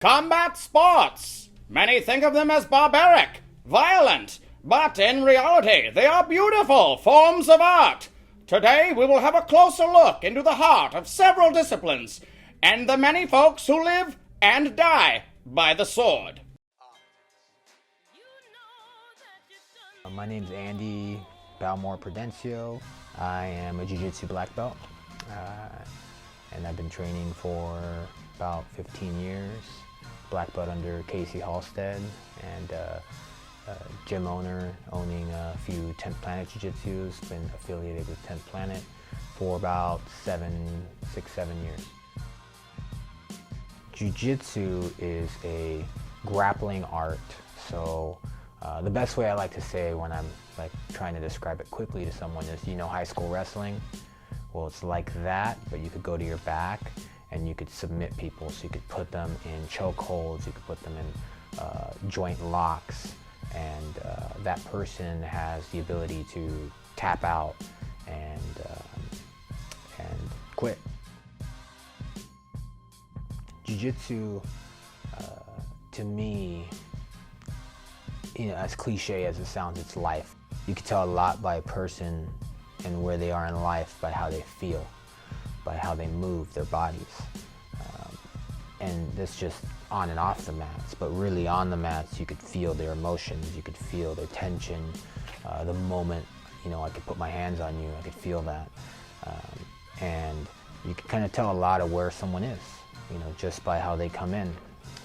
Combat sports! Many think of them as barbaric, violent, but in reality they are beautiful forms of art. Today we will have a closer look into the heart of several disciplines and the many folks who live and die by the sword. My name's Andy Balmore Prudencio. I am a Jiu-Jitsu black belt, and I've been training for about 15 years. Black belt under Casey Halstead, and gym owner, owning a few 10th Planet Jiu-Jitsus, been affiliated with 10th Planet for about 7 years. Jiu-Jitsu is a grappling art, so the best way I like to say when I'm trying to describe it quickly to someone is, you know, high school wrestling? Well, it's like that, but you could go to your back and you could submit people. So you could put them in chokeholds, you could put them in joint locks, and that person has the ability to tap out and quit. Jiu-Jitsu, to me, you know, as cliche as it sounds, it's life. You can tell a lot by a person and where they are in life by how they feel, by how they move their bodies. And that's just on and off the mats, but really on the mats you could feel their emotions, you could feel their tension. The moment, you know, I could put my hands on you, I could feel that. And you could kind of tell a lot of where someone is, you know, just by how they come in.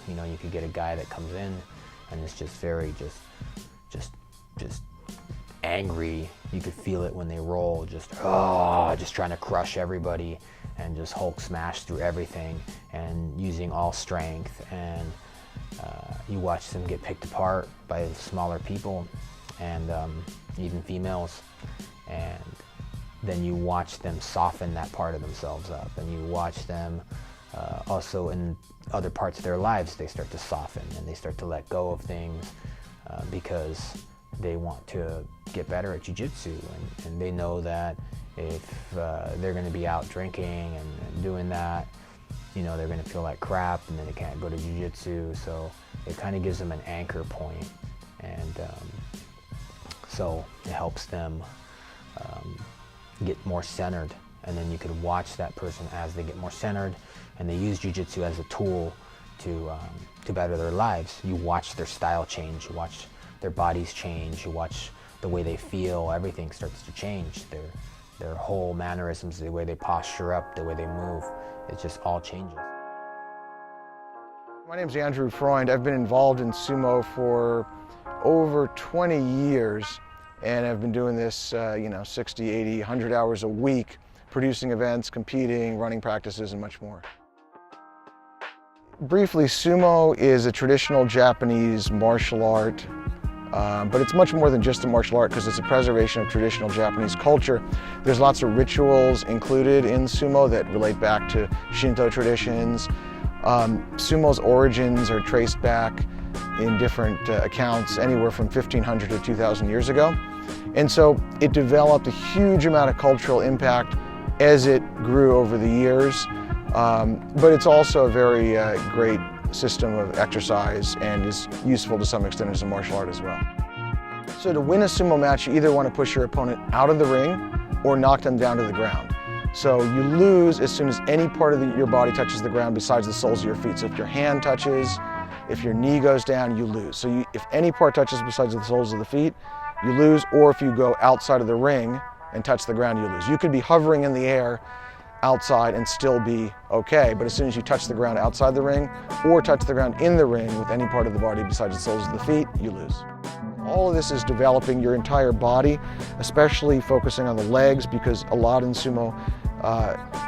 You know, you could get a guy that comes in and it's just very just angry. You could feel it when they roll, just trying to crush everybody and just Hulk smash through everything and using all strength. And you watch them get picked apart by smaller people and even females, and then you watch them soften that part of themselves up, and you watch them also in other parts of their lives, they start to soften and they start to let go of things because they want to get better at jiu-jitsu, and they know that if they're going to be out drinking and doing that, you know, they're going to feel like crap and then they can't go to jiu-jitsu. So it kind of gives them an anchor point, and so it helps them get more centered. And then you could watch that person as they get more centered and they use jiu-jitsu as a tool to better their lives. You watch their style change, you watch their bodies change, you watch the way they feel, everything starts to change. Their whole mannerisms, the way they posture up, the way they move, it just all changes. My name's Andrew Freund. I've been involved in sumo for over 20 years, and I've been doing this 60, 80, 100 hours a week, producing events, competing, running practices, and much more. Briefly, sumo is a traditional Japanese martial art, but it's much more than just a martial art because it's a preservation of traditional Japanese culture. There's lots of rituals included in sumo that relate back to Shinto traditions. Sumo's origins are traced back in different accounts anywhere from 1500 to 2000 years ago. And so it developed a huge amount of cultural impact as it grew over the years. But it's also a very great system of exercise and is useful to some extent as a martial art as well. So to win a sumo match, you either want to push your opponent out of the ring or knock them down to the ground. So you lose as soon as any part of your body touches the ground besides the soles of your feet. So if your hand touches, if your knee goes down, you lose. So if any part touches besides the soles of the feet, you lose, or if you go outside of the ring and touch the ground, you lose. You could be hovering in the air outside and still be okay, but as soon as you touch the ground outside the ring or touch the ground in the ring with any part of the body besides the soles of the feet, you lose. All of this is developing your entire body, especially focusing on the legs, because a lot in sumo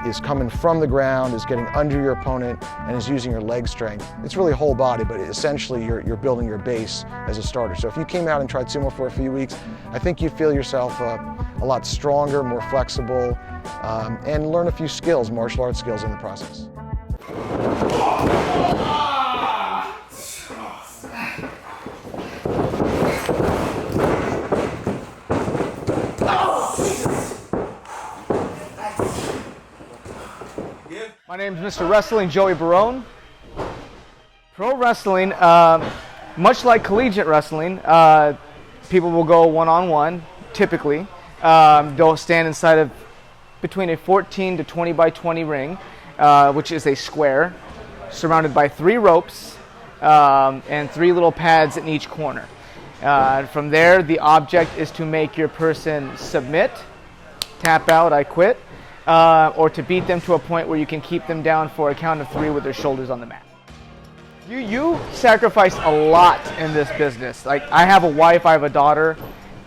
is coming from the ground, is getting under your opponent, and is using your leg strength. It's really whole body, but essentially you're building your base as a starter. So if you came out and tried sumo for a few weeks, I think you'd feel yourself a lot stronger, more flexible, and learn a few skills, martial arts skills in the process. My name's Mr. Wrestling Joey Barone. Pro wrestling, much like collegiate wrestling, people will go one-on-one, typically. They'll stand inside of between a 14 to 20 by 20 ring, which is a square, surrounded by 3 ropes and 3 little pads in each corner. From there, the object is to make your person submit, tap out, I quit, or to beat them to a point where you can keep them down for a count of 3 with their shoulders on the mat. You sacrifice a lot in this business. Like, I have a wife, I have a daughter.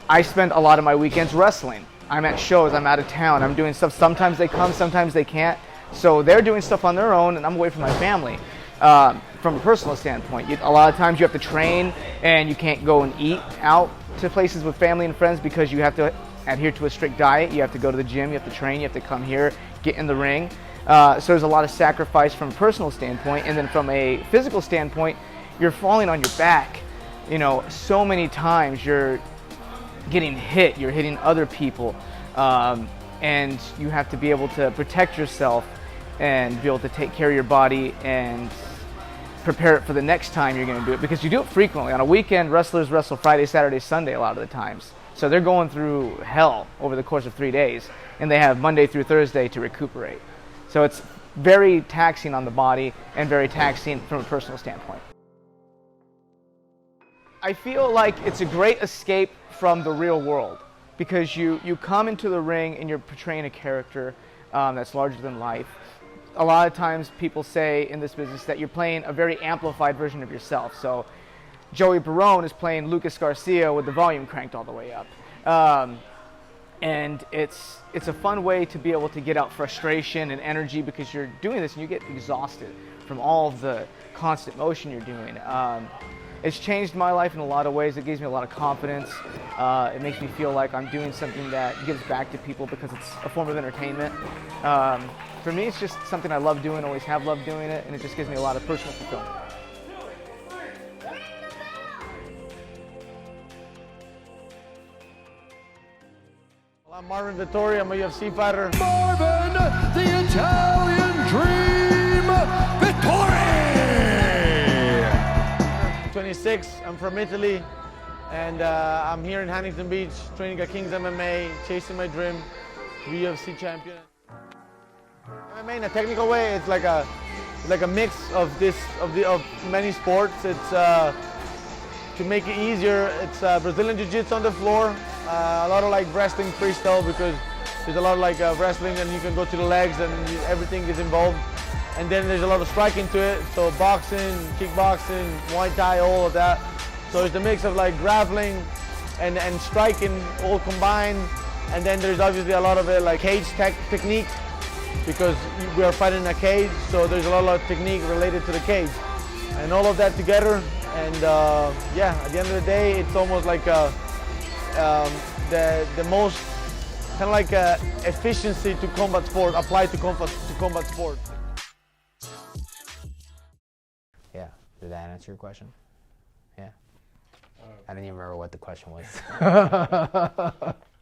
I spend a lot of my weekends wrestling. I'm at shows, I'm out of town, I'm doing stuff. Sometimes they come, sometimes they can't. So they're doing stuff on their own, and I'm away from my family. From a personal standpoint, a lot of times you have to train, and you can't go and eat out to places with family and friends because you have to adhere to a strict diet. You have to go to the gym, you have to train, you have to come here, get in the ring. So there's a lot of sacrifice from a personal standpoint, and then from a physical standpoint, you're falling on your back. You know, so many times you're getting hit, you're hitting other people, and you have to be able to protect yourself and be able to take care of your body and prepare it for the next time you're going to do it, because you do it frequently. On a weekend, wrestlers wrestle Friday, Saturday, Sunday a lot of the times. So they're going through hell over the course of 3 days, and they have Monday through Thursday to recuperate. So it's very taxing on the body and very taxing from a personal standpoint. I feel like it's a great escape from the real world, because you come into the ring and you're portraying a character that's larger than life. A lot of times people say in this business that you're playing a very amplified version of yourself. So Joey Barone is playing Lucas Garcia with the volume cranked all the way up. And it's a fun way to be able to get out frustration and energy, because you're doing this and you get exhausted from all of the constant motion you're doing. It's changed my life in a lot of ways. It gives me a lot of confidence. It makes me feel like I'm doing something that gives back to people because it's a form of entertainment. For me, it's just something I love doing, always have loved doing it, and it just gives me a lot of personal fulfillment. I'm Marvin Vettori, I'm a UFC fighter. Marvin, the Italian Dream, Vettori! 26, I'm from Italy, and I'm here in Huntington Beach training at Kings MMA, chasing my dream to be UFC champion. MMA in a technical way, it's like a mix of many sports. It's to make it easier, it's Brazilian Jiu-Jitsu on the floor, a lot of like wrestling freestyle, because there's a lot of like wrestling and you can go to the legs and everything is involved. And then there's a lot of striking to it, so boxing, kickboxing, Muay Thai, all of that. So it's a mix of like grappling and striking all combined. And then there's obviously a lot of it like cage technique, because we are fighting in a cage, so there's a lot of technique related to the cage. And all of that together, and yeah, at the end of the day, it's almost like the most kind of like efficiency to combat sport applied to combat sport. Yeah, did that answer your question? Yeah. I didn't even remember what the question was.